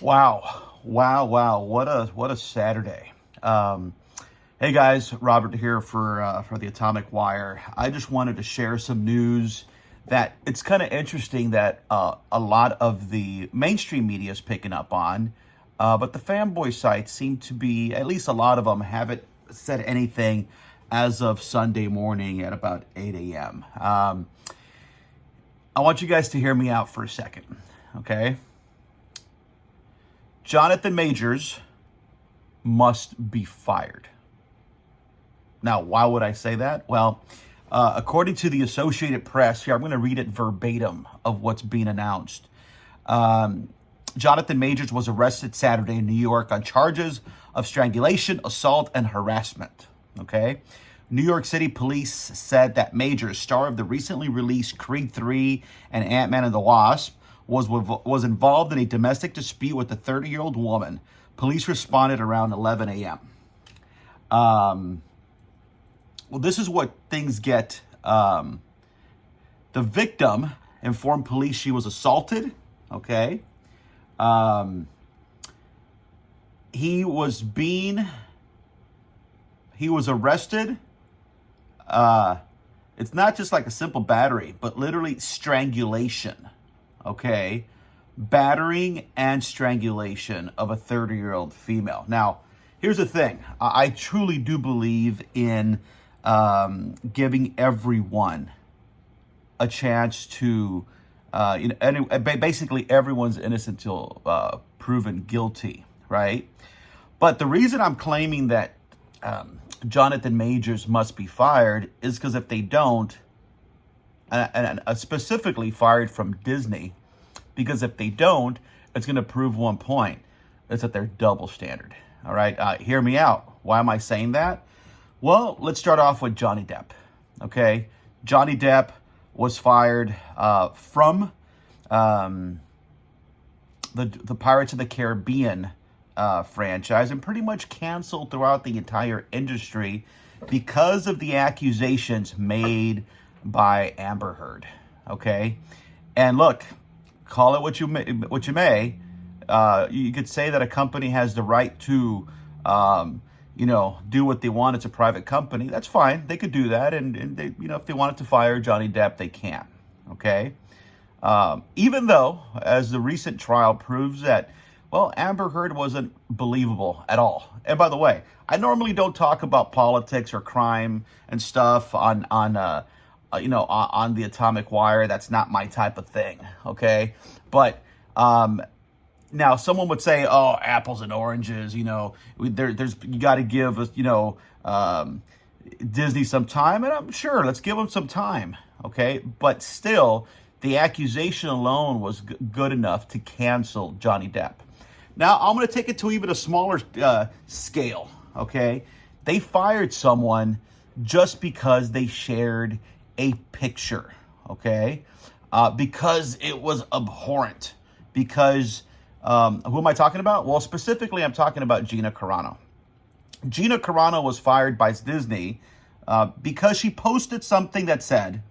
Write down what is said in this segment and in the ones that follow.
Wow. What a Saturday. Hey guys, Robert here for the Atomic Wire. I just wanted to share some news that it's kind of interesting that a lot of the mainstream media is picking up on, but the fanboy sites seem to be, at least a lot of them, haven't said anything as of Sunday morning at about 8 a.m. I want you guys to hear me out for a second, okay? Jonathon Majors must be fired. Now, why would I say that? Well, according to the Associated Press, here, I'm going to read it verbatim of what's being announced. Jonathon Majors was arrested Saturday in New York on charges of strangulation, assault, and harassment. Okay? New York City police said that Majors, star of the recently released Creed 3 and Ant-Man and the Wasp, was involved in a domestic dispute with a 30-year-old woman. Police responded around 11 a.m. Well, this is what things get. The victim informed police she was assaulted. Okay. He was arrested. It's not just like a simple battery, but literally strangulation. Okay, battering and strangulation of a 30-year-old female. Now, here's the thing. I truly do believe in giving everyone a chance to, basically everyone's innocent till proven guilty, right? But the reason I'm claiming that Jonathon Majors must be fired is because if they don't, and specifically fired from Disney, because if they don't, it's going to prove one point. It's that they're double standard. All right, hear me out. Why am I saying that? Well, let's start off with Johnny Depp. Okay, Johnny Depp was fired from the Pirates of the Caribbean franchise and pretty much canceled throughout the entire industry because of the accusations made by Amber Heard. Okay, and look, call it what you may. You could say that a company has the right to, do what they want. It's a private company. That's fine. They could do that, and they, if they wanted to fire Johnny Depp, they can. Okay, even though, as the recent trial proves that, well, Amber Heard wasn't believable at all. And by the way, I normally don't talk about politics or crime and stuff on the Atomic Wire. That's not my type of thing, okay? But now someone would say, "Oh, apples and oranges." You got to give Disney some time, and I'm sure let's give them some time, okay? But still, the accusation alone was good enough to cancel Johnny Depp. Now I'm going to take it to even a smaller scale, okay? They fired someone just because they shared a picture, okay? Because it was abhorrent. Because, who am I talking about? Well, specifically, I'm talking about Gina Carano. Gina Carano was fired by Disney because she posted something that said,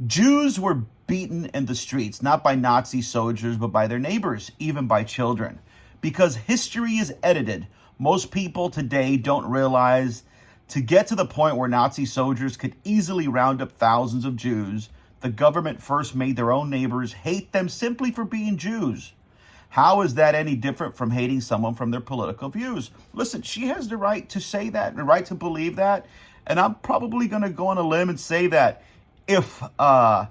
Jews were beaten in the streets, not by Nazi soldiers, but by their neighbors, even by children. Because history is edited, most people today don't realize to get to the point where Nazi soldiers could easily round up thousands of Jews, the government first made their own neighbors hate them simply for being Jews. How is that any different from hating someone from their political views? Listen, she has the right to say that, the right to believe that, and I'm probably going to go on a limb and say that if a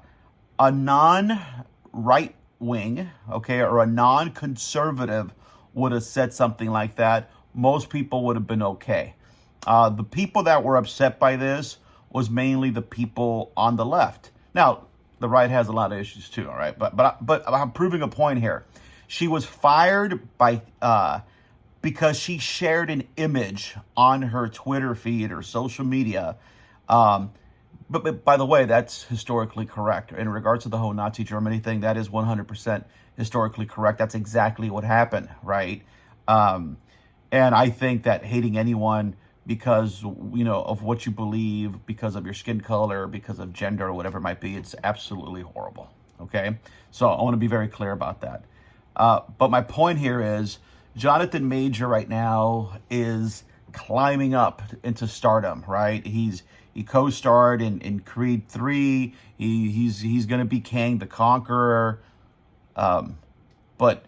non-right wing, okay, or a non-conservative would have said something like that, most people would have been okay. The people that were upset by this was mainly the people on the left. Now, the right has a lot of issues too, all right? But I'm proving a point here. She was fired because she shared an image on her Twitter feed or social media. But by the way, that's historically correct. In regards to the whole Nazi Germany thing, that is 100% historically correct. That's exactly what happened, right? And I think that hating anyone because, of what you believe, because of your skin color, because of gender or whatever it might be, it's absolutely horrible, okay? So I want to be very clear about that. But my point here is Jonathon Major right now is climbing up into stardom, right? He co-starred in Creed 3. He's going to be Kang the Conqueror. But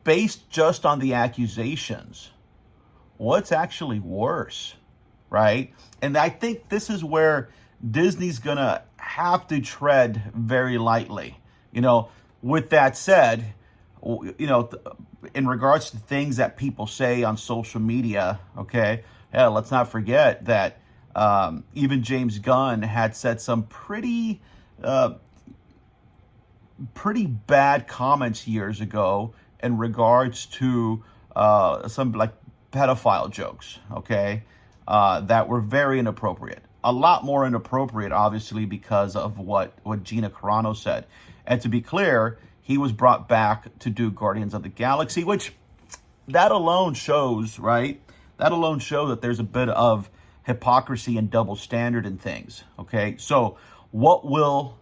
based just on the accusations, what's actually worse, right? And I think this is where Disney's going to have to tread very lightly. With that said, in regards to things that people say on social media, okay, yeah, let's not forget that even James Gunn had said some pretty bad comments years ago in regards to some like pedophile jokes, okay, that were very inappropriate. A lot more inappropriate, obviously, because of what Gina Carano said. And to be clear, he was brought back to do Guardians of the Galaxy, which that alone shows, right? That alone shows that there's a bit of hypocrisy and double standard in things, okay? So what will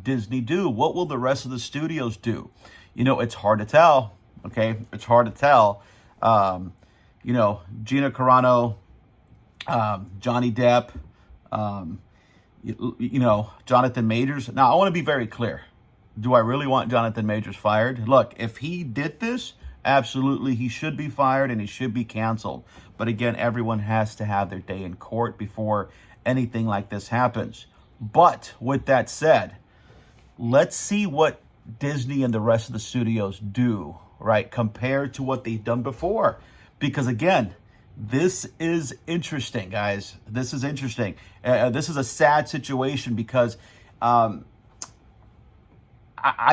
Disney do? What will the rest of the studios do? It's hard to tell, okay? It's hard to tell. Gina Carano, Johnny Depp, Jonathon Majors. Now, I want to be very clear. Do I really want Jonathon Majors fired? Look, if he did this, absolutely, he should be fired and he should be canceled. But again, everyone has to have their day in court before anything like this happens. But with that said, let's see what Disney and the rest of the studios do, right, compared to what they've done before. Because again, this is interesting, guys. This is interesting. This is a sad situation because I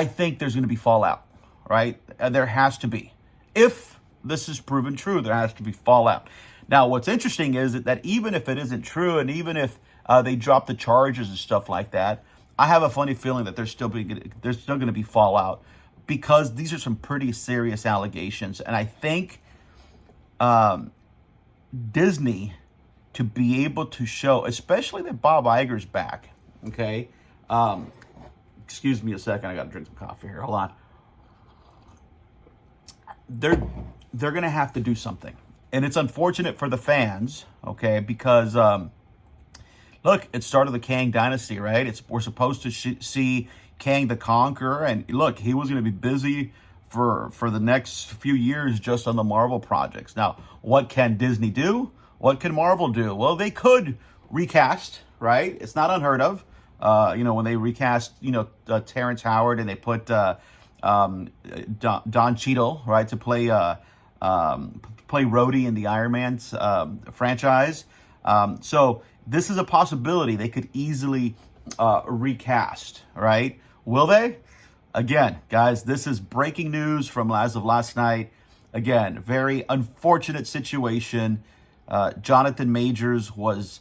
think there's going to be fallout, right? There has to be. If this is proven true, there has to be fallout. Now, what's interesting is that even if it isn't true, and even if they drop the charges and stuff like that, I have a funny feeling that there's still going to be fallout because these are some pretty serious allegations. And I think Disney, to be able to show, especially that Bob Iger's back, okay? Excuse me a second. I got to drink some coffee here. Hold on. They're going to have to do something. And it's unfortunate for the fans, okay? Because, look, it started the Kang dynasty, right? We're supposed to see Kang the Conqueror. And look, he was going to be busy for the next few years just on the Marvel projects. Now, what can Disney do? What can Marvel do? Well, they could recast, right? It's not unheard of. When they recast, Terrence Howard and they put Don Cheadle, right, to play Rhodey in the Iron Man franchise. So this is a possibility. They could easily recast, right? Will they? Again, guys, this is breaking news from as of last night. Again, very unfortunate situation. Jonathon Majors was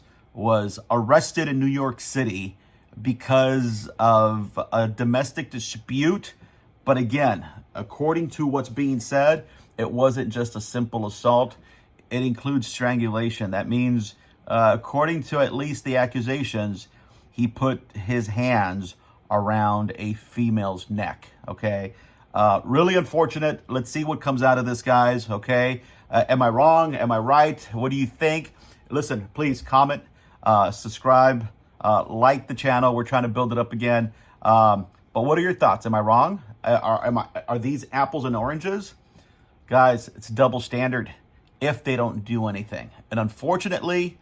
arrested in New York City because of a domestic dispute. But again, according to what's being said, it wasn't just a simple assault. It includes strangulation. That means, according to at least the accusations, he put his hands around a female's neck, okay? Really unfortunate. Let's see what comes out of this, guys, okay? Am I wrong? Am I right? What do you think? Listen, please comment, subscribe, like the channel. We're trying to build it up again. But what are your thoughts? Am I wrong? Are these apples and oranges? Guys, it's double standard if they don't do anything. And unfortunately,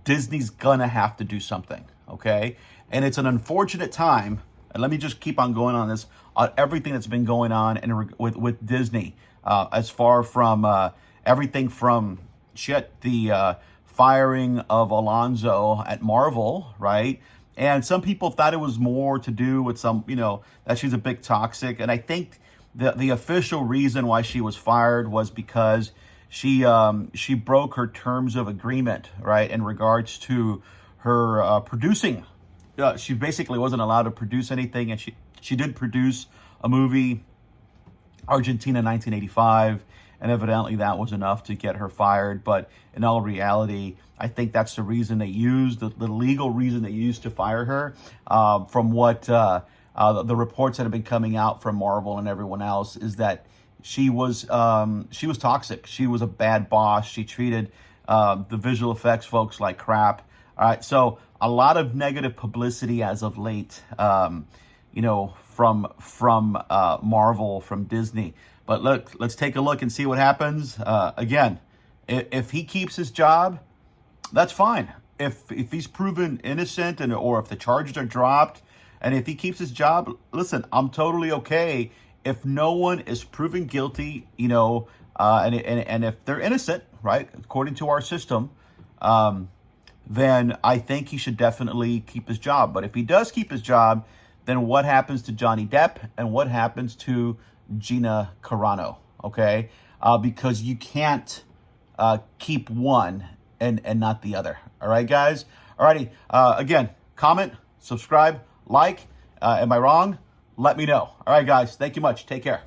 Disney's gonna have to do something, okay? And it's an unfortunate time. And let me just keep on going on this, on everything that's been going on with Disney, as far from everything from the firing of Alonso at Marvel, right? And some people thought it was more to do with that she's a bit toxic. And I think the official reason why she was fired was because she broke her terms of agreement, right, in regards to her producing. She basically wasn't allowed to produce anything, and she did produce a movie, Argentina 1985, and evidently that was enough to get her fired. But in all reality, I think that's the reason they used, the legal reason they used to fire her. From what The reports that have been coming out from Marvel and everyone else is that she was toxic. She was a bad boss. She treated the visual effects folks like crap. All right, so a lot of negative publicity as of late, from Marvel, from Disney. But look, let's take a look and see what happens. Again, if he keeps his job, that's fine. If he's proven innocent or if the charges are dropped, and if he keeps his job, listen, I'm totally okay. If no one is proven guilty, and if they're innocent, right, according to our system, then I think he should definitely keep his job. But if he does keep his job, then what happens to Johnny Depp and what happens to Gina Carano? Okay, because you can't keep one and not the other. All right, guys. Alrighty. Again, comment, subscribe, like. Am I wrong? Let me know. All right, guys. Thank you much. Take care.